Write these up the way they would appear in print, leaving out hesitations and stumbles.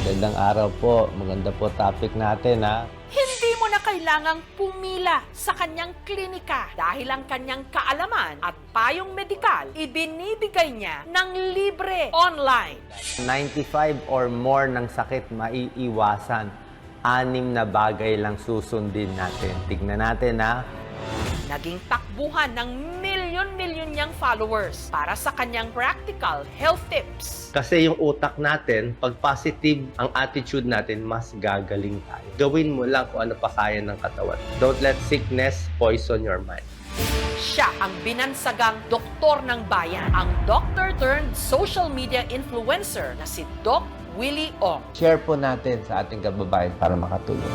Magandang araw po. Maganda po topic natin, ha? Hindi mo na kailangang pumila sa kanyang klinika dahil ang kanyang kaalaman at payong medikal ibinibigay niya ng libre online. 95 or more ng sakit maiiwasan. 6 na bagay lang susundin natin. Tignan natin, ha? Naging takbuhan ng milyon-milyon niyang followers para sa kanyang practical health tips. Kasi yung utak natin, pag positive ang attitude natin, mas gagaling tayo. Gawin mo lang kung ano pa kaya ng katawan. Don't let sickness poison your mind. Siya ang binansagang doktor ng bayan, ang doctor turned social media influencer na si Doc Willie Ong. Share po natin sa ating kababayan para makatulong.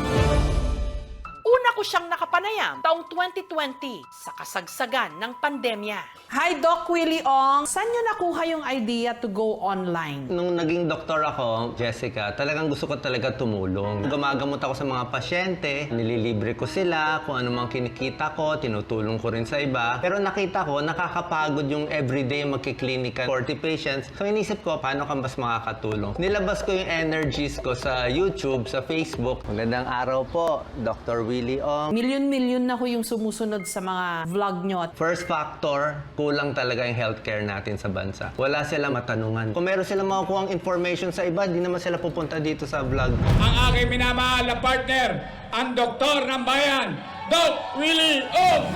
Una ko siyang nakapanayam taong 2020 sa kasagsagan ng pandemya. Hi, Doc Willie Ong. Saan niyo nakuha yung idea to go online? Nung naging doktor ako, Jessica, talagang gusto ko talaga tumulong. Gumagamot ako sa mga pasyente, nililibre ko sila, kung ano mang kinikita ko, tinutulong ko rin sa iba. Pero nakita ko, nakakapagod yung everyday magkiklinika 40 patients. So inisip ko, paano ka mas makakatulong? Nilabas ko yung energies ko sa YouTube, sa Facebook. Magandang araw po, Dr. Willie Ong. Milyon-milyon na ho yung sumusunod sa mga vlog niyo. First factor, kulang talaga yung healthcare natin sa bansa. Wala silang matanungan. Kung meron silang makukuha information sa iba, di naman sila pupunta dito sa vlog. Ang aking minamahal na partner, ang doktor ng bayan, Doc Willie Ong!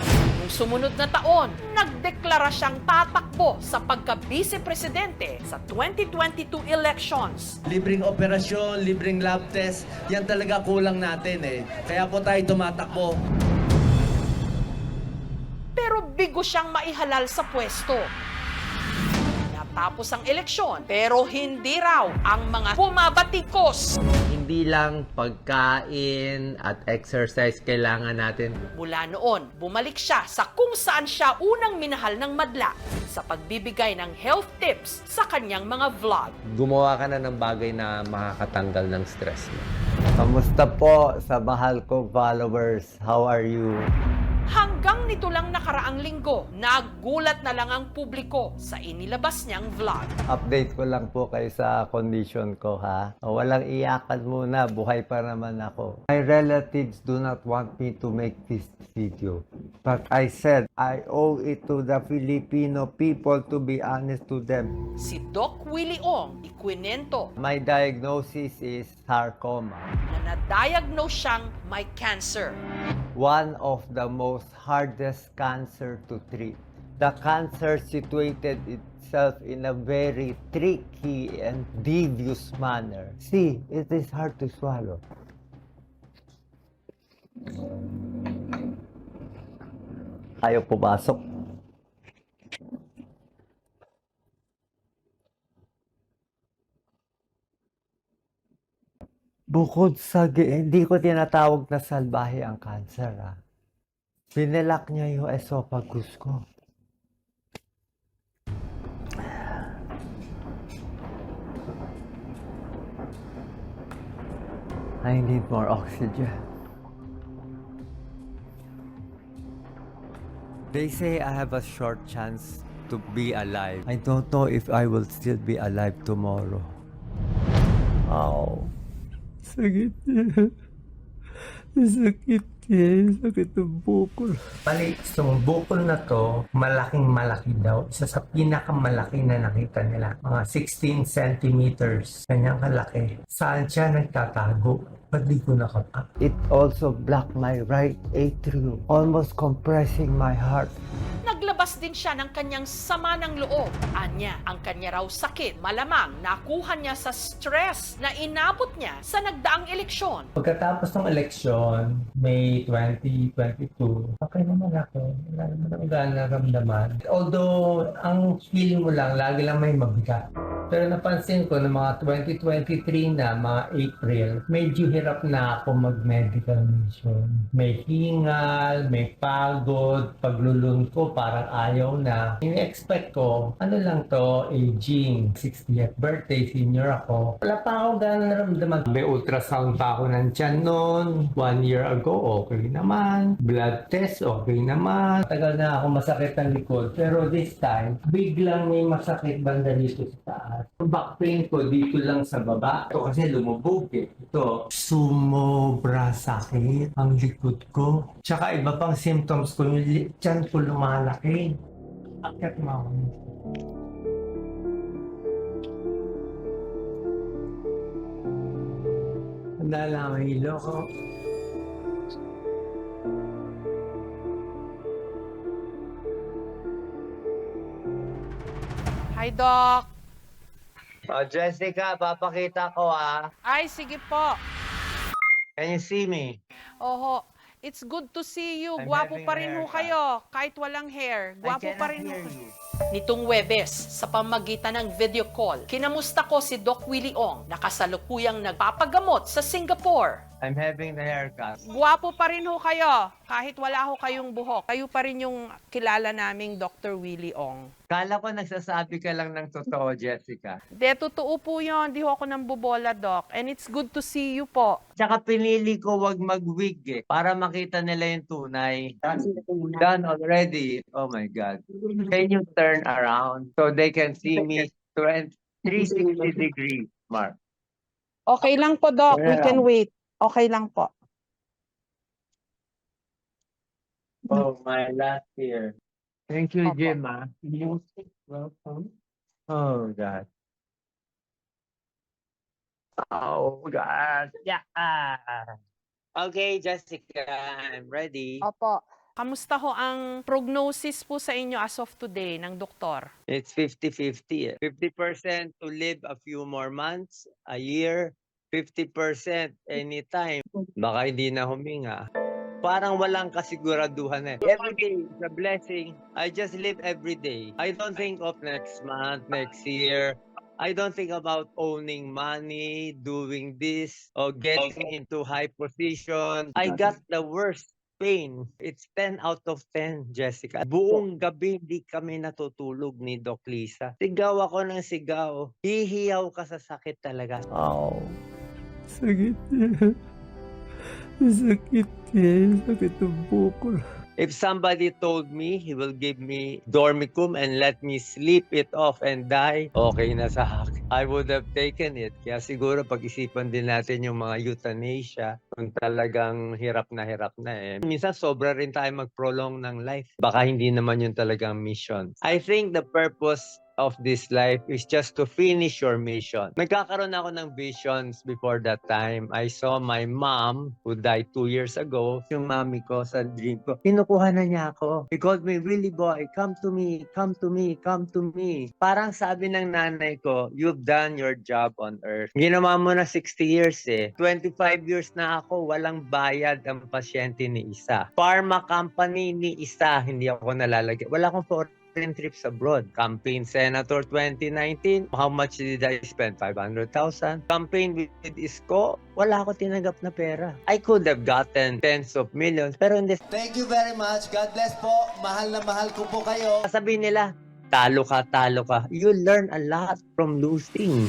Noong sumunod na taon, nagdeklara siyang tatakbo sa pagka-vice-presidente sa 2022 elections. Libreng operasyon, libreng lab test, yan talaga kulang natin eh. Kaya po tayo tumatakbo. Pero bigo siyang maihalal sa pwesto. Natapos ang eleksyon, pero hindi raw ang mga bumabatikos. Hindi lang pagkain at exercise kailangan natin. Mula noon, bumalik siya sa kung saan siya unang minahal ng madla sa pagbibigay ng health tips sa kanyang mga vlog. Gumawa ka na ng bagay na makakatanggal ng stress mo. Kamusta po sa mahal kong followers? How are you? Hanggang nito lang nakaraang linggo, nagulat na lang ang publiko sa inilabas niyang vlog. Update ko lang po kayo sa condition ko, ha? Walang iyakan muna, buhay pa naman ako. My relatives do not want me to make this video. But I said, I owe it to the Filipino people to be honest to them. Si Doc Willie Ong ikwinento My diagnosis is sarcoma. na na-diagnose siyang may cancer. One of the most hardest cancer to treat. The cancer situated itself in a very tricky and devious manner. See, it is hard to swallow. Ayaw pumasok. Bukod sa, hindi ko tinatawag na salbahe ang cancer, ha. Binalak niya yung esophagus ko. I need more oxygen. They say I have a short chance to be alive. I don't know if I will still be alive tomorrow. Ow. Sakit niya. Sakit niya. Sakit ng bukol. Bali, itong bukol na to, malaking-malaki daw. Isa sa pinakamalaki na nakita nila. Mga 16 centimeters. Kanyang kalaki. Saan siya nagtatago? Ba't di ko nakapa? It also blocked my right atrium, almost compressing my heart. Naglabas din siya ng kanyang sama ng loob. Anya, ang kanya raw sakit, malamang nakuha niya sa stress na inabot niya sa nagdaang eleksyon. Pagkatapos ng eleksyon, May 2022, okay naman ako. Wala naman ako naramdaman. Although, ang feeling mo lang, lagi lang may mabigat. Pero napansin ko na mga 2023 na, mga April, medyo hirap na ako mag-medical mission. May hingal, may pagod, paglulun ko parang ayaw na. Ini-expect ko, ano lang to, aging, 60th birthday, senior ako. Wala pa ako ganang naramdaman. May ultrasound pa ako ng tiyan noon. 1 year ago, okay naman. Blood test, okay naman. Tagal na ako masakit ang likod. Pero this time, biglang may masakit banda dito sa taas. lahat. Ang back pain ko dito lang sa baba. Ito kasi lumubog eh. Ito, sumobra sakit ang likod ko. Tsaka iba pang symptoms ko, yung tiyan ko lumalaki. Akit mo. Handa lang ang hilo ko. Hi, Doc. Oh, Jessica, papakita ko ah. Ay, sige po. Can you see me? Oho. It's good to see you. I'm Gwapo having pa a rin ho haircut. kayo. Kahit walang hair. Gwapo pa rin ho. Nitong Webes, sa pamagitan ng video call, kinamusta ko si Doc Willie Ong na kasalukuyang nagpapagamot sa Singapore. I'm having the haircut. Gwapo pa rin ho kayo. Kahit wala ho kayong buhok. Kayo pa rin yung kilala naming Dr. Willie Ong. Kala ko nagsasabi ka lang ng totoo, Jessica. De, totoo po yun. Di ho ako nang bubola, Doc. And it's good to see you po. Tsaka pinili ko wag mag-wig eh, para makita nila yung tunay. Done already. Oh my God. Can you turn around so they can see me 360 degrees, Mark? Okay lang po, Doc. We Yeah. can wait. Okay lang po. Oh, my last year. Thank you, Opo. Gemma. Welcome. Oh, God. Oh, God. Yeah. Okay, Jessica, I'm ready. Opo. Kamusta ho ang prognosis po sa inyo as of today ng doktor? It's 50-50. 50% to live a few more months, a year, 50% anytime. Baka hindi na huminga. Parang walang kasiguraduhan eh. Every day is a blessing. I just live every day. I don't think of next month, next year. I don't think about owning money, doing this, or getting into high position. I got the worst pain. It's 10 out of 10, Jessica. Buong gabi hindi kami natutulog ni Doc Lisa. Sigaw ako ng sigaw. Hihiyaw ka sa sakit talaga. Oh. Sakit niya. Sakit niya. Sakit ng bukol. If somebody told me he will give me Dormicum and let me sleep it off and die, okay na sa akin. I would have taken it. Kaya siguro pag-isipan din natin yung mga euthanasia kung talagang hirap na eh. Minsan sobra rin tayo mag-prolong ng life. Baka hindi naman yun talagang mission. I think the purpose of this life is just to finish your mission. Nagkakaroon ako ng visions before that time. I saw my mom who died 2 years ago. Yung mami ko sa dream ko, kinukuha na niya ako. He called me, Willie boy, come to me, come to me, come to me. Parang sabi ng nanay ko, you've done your job on earth. Ginawa mo na 60 years eh. 25 years na ako, walang bayad ang pasyente ni Isa. Pharma company ni Isa, hindi ako nalalagay. Wala akong foreign trips abroad. Campaign Senator 2019, how much did I spend? 500,000. Campaign with Isko, wala ako tinanggap na pera. I could have gotten tens of millions, pero hindi. Thank you very much. God bless po. Mahal na mahal ko po kayo. Sabihin nila, talo ka, talo ka. You learn a lot from losing.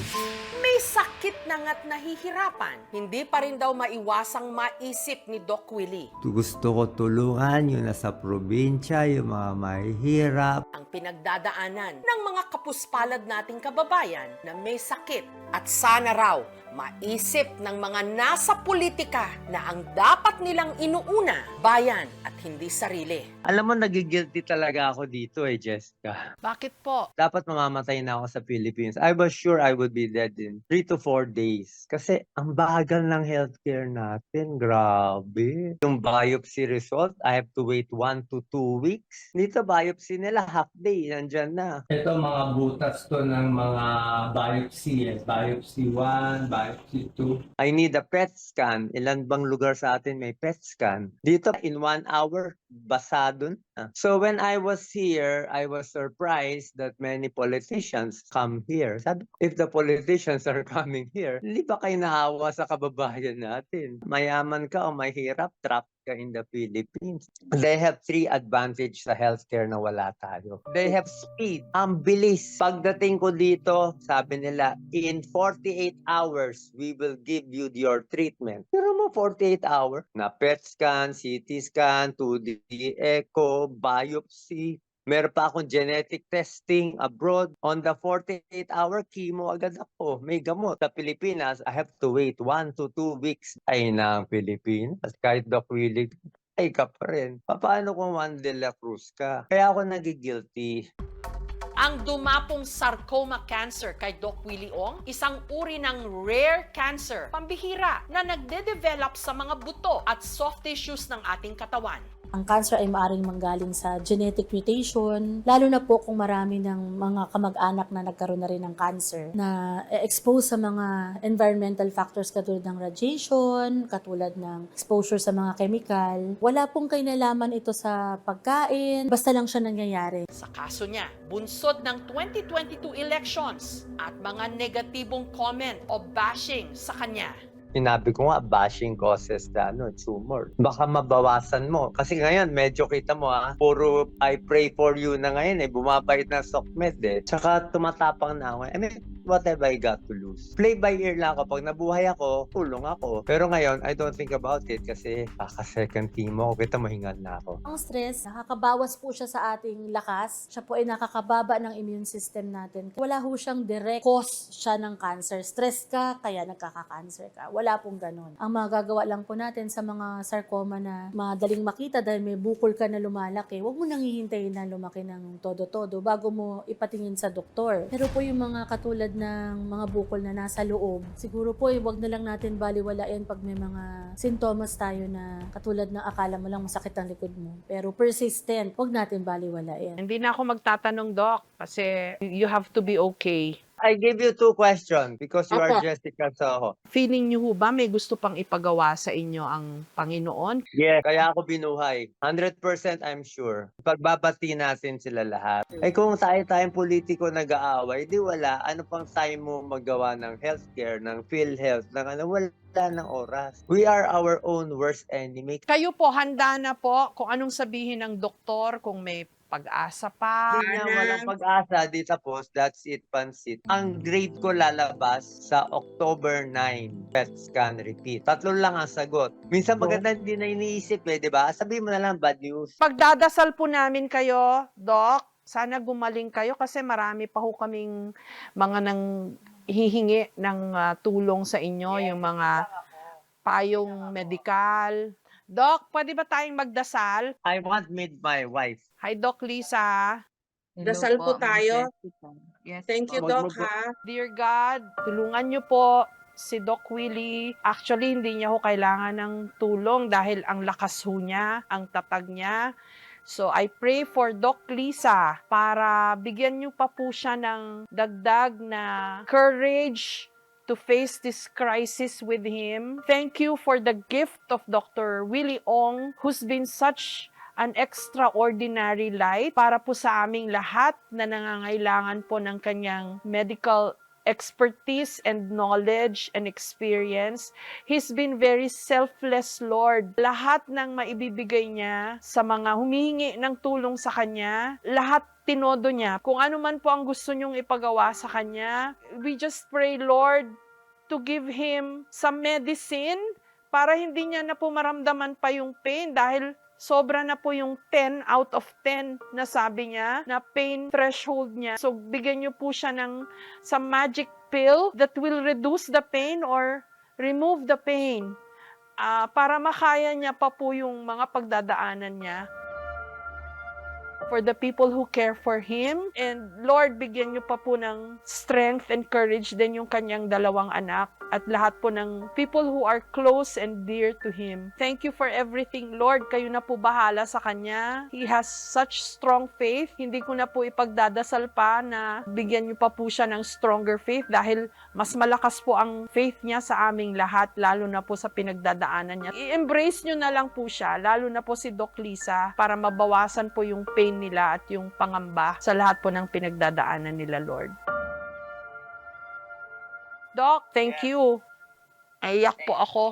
May sakit na nga't nahihirapan. Hindi pa rin daw maiwasang maisip ni Doc Willie Gusto ko tulungan yung nasa probinsya, yung mga mahihirap. ang pinagdadaanan ng mga kapuspalad nating kababayan na may sakit at sana raw maisip ng mga nasa politika na ang dapat nilang inuuna, bayan at hindi sarili. Alam mo, nagigilty talaga ako dito eh, Jessica. Bakit po? Dapat mamamatay na ako sa Philippines. I was sure I would be dead in 3 to 4 days. Kasi ang bagal ng healthcare natin. Grabe. Yung biopsy result, I have to wait 1 to 2 weeks. Dito, biopsy nila, half day, nandyan na. Ito, mga butas to ng mga biopsy. Biopsy 1, biopsy 2. I need a PET scan. Ilan bang lugar sa atin may PET scan? Dito, in 1 hour, basado na. So when I was here, I was surprised that many politicians come here. Sabi, if the politicians are coming here, hindi ba kayo naawa sa kababayan natin? Mayaman ka o mahirap, trap ka in the Philippines. They have 3 advantage sa healthcare na wala tayo. They have speed. Ang bilis. Pagdating ko dito, sabi nila, in 48 hours, we will give you your treatment. Pero mo 48 hours, na PET scan, CT scan, 2D echo, biopsy, Meron pa akong genetic testing abroad. On the 48-hour chemo agad ako. May gamot. Sa Pilipinas, I have to wait 1 to 2 weeks. Ay na ang Pilipinas. Kahit Doc Willie, ay ka pa rin. Paano kung Juan de la Cruz ka? Kaya ako nagigilty. Ang dumapong sarcoma cancer kay Doc Willie Ong, isang uri ng rare cancer, pambihira na nagde-develop sa mga buto at soft tissues ng ating katawan. Ang cancer ay maaaring manggaling sa genetic mutation, lalo na po kung marami ng mga kamag-anak na nagkaroon na rin ng cancer na expose sa mga environmental factors katulad ng radiation, katulad ng exposure sa mga chemical. Wala pong kinalaman ito sa pagkain, basta lang siya nangyayari. Sa kaso niya, bunsod ng 2022 elections at mga negatibong comment o bashing sa kanya. Sinabi ko nga, bashing causes the tumor. Baka mabawasan mo. Kasi ngayon, medyo kita mo puro I pray for you na ngayon bumabait na SOCMED Tsaka tumatapang na ako. I mean, what have I got to lose? Play by ear lang ako. Pag nabuhay ako, tulong ako. Pero ngayon, I don't think about it kasi kaka-second chemo. Kita mahingan na ako. Ang stress, nakakabawas po siya sa ating lakas. Siya po ay nakakababa ng immune system natin. Wala ho siyang direct cause siya ng cancer. Stress ka, kaya nagkaka-cancer ka. Wala pong ganun. Ang magagawa lang po natin sa mga sarcoma na madaling makita dahil may bukol ka na lumalaki, huwag mo nang hihintayin na lumaki ng todo-todo bago mo ipatingin sa doktor. Pero po yung mga katulad ng mga bukol na nasa loob, siguro po huwag na lang natin baliwalain pag may mga sintomas tayo na katulad ng akala mo lang masakit ang likod mo. Pero persistent, huwag natin baliwalain. Hindi na ako magtatanong, Doc, kasi you have to be okay. I gave you 2 questions because you are Jessica Soho. Feeling niyo ho ba may gusto pang ipagawa sa inyo ang Panginoon? Yes, kaya ako binuhay. 100% I'm sure. Pagbabati natin sila lahat. Kung tayo-tayong politiko nag-aaway, di wala. Ano pang tayo mo magawa ng healthcare, ng PhilHealth, ng wala ng oras. We are our own worst enemy. Kayo po, handa na po kung anong sabihin ng doktor, kung may pag-asa pa. Hindi na walang pag-asa, di tapos, that's it, pansit. Ang grade ko lalabas sa October 9, PET scan repeat. 3 lang ang sagot. Minsan maganda hindi na iniisip di ba? Sabihin mo na lang bad news. Pagdadasal po namin kayo, Doc, sana gumaling kayo kasi marami pa ho kaming mga nang hihingi ng tulong sa inyo, yung mga payong medikal. Doc, pwede ba tayong magdasal? I want meet my wife. Hi, Doc Lisa. Dasal po tayo. Yes. Thank you, Doc, ha? Dear God, tulungan niyo po si Doc Willie. Actually, hindi niya ho kailangan ng tulong dahil ang lakas ho niya, ang tatag niya. So, I pray for Doc Lisa para bigyan niyo pa po siya ng dagdag na courage to face this crisis with him. Thank you for the gift of Dr. Willie Ong, who's been such an extraordinary light para po sa aming lahat na nangangailangan po ng kanyang medical expertise and knowledge and experience. He's been very selfless, Lord. Lahat ng maibibigay niya sa mga humihingi ng tulong sa kanya, lahat tinodo niya. Kung ano man po ang gusto niyong ipagawa sa kanya, we just pray, Lord, to give him some medicine para hindi niya na po maramdaman pa yung pain dahil sobra na po yung 10 out of 10 na sabi niya, na pain threshold niya. So, bigyan niyo po siya ng some magic pill that will reduce the pain or remove the pain para makaya niya pa po yung mga pagdadaanan niya. For the people who care for him. And Lord, bigyan niyo pa po ng strength and courage din yung kanyang 2 anak at lahat po ng people who are close and dear to him. Thank you for everything, Lord. Kayo na po bahala sa kanya. He has such strong faith. Hindi ko na po ipagdadasal pa na bigyan niyo pa po siya ng stronger faith dahil mas malakas po ang faith niya sa aming lahat, lalo na po sa pinagdadaanan niya. I-embrace niyo na lang po siya, lalo na po si Doc Lisa, para mabawasan po yung pain nila at yung pangamba sa lahat po ng pinagdadaanan nila, Lord. Doc, thank you. Aiyak po ako.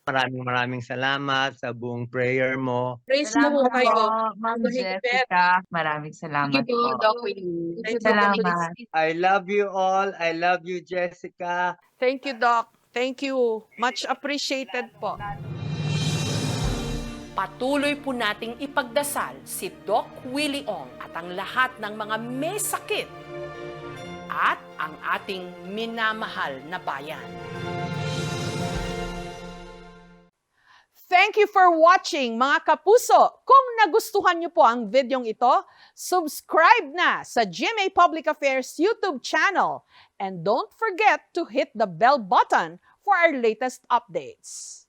Maraming salamat sa buong prayer mo. Praise mo Salamat kayo. po, Ma'am Mahigpit. Jessica. Maraming salamat po. Doc Willie. Salamat. I love you all. I love you, Jessica. Thank you, Doc. Thank you. Much appreciated po. Patuloy po nating ipagdasal si Doc Willie Ong at ang lahat ng mga may sakit at ang ating minamahal na bayan. Thank you for watching, mga kapuso. Kung nagustuhan niyo po ang videong ito, subscribe na sa GMA Public Affairs YouTube channel. And don't forget to hit the bell button for our latest updates.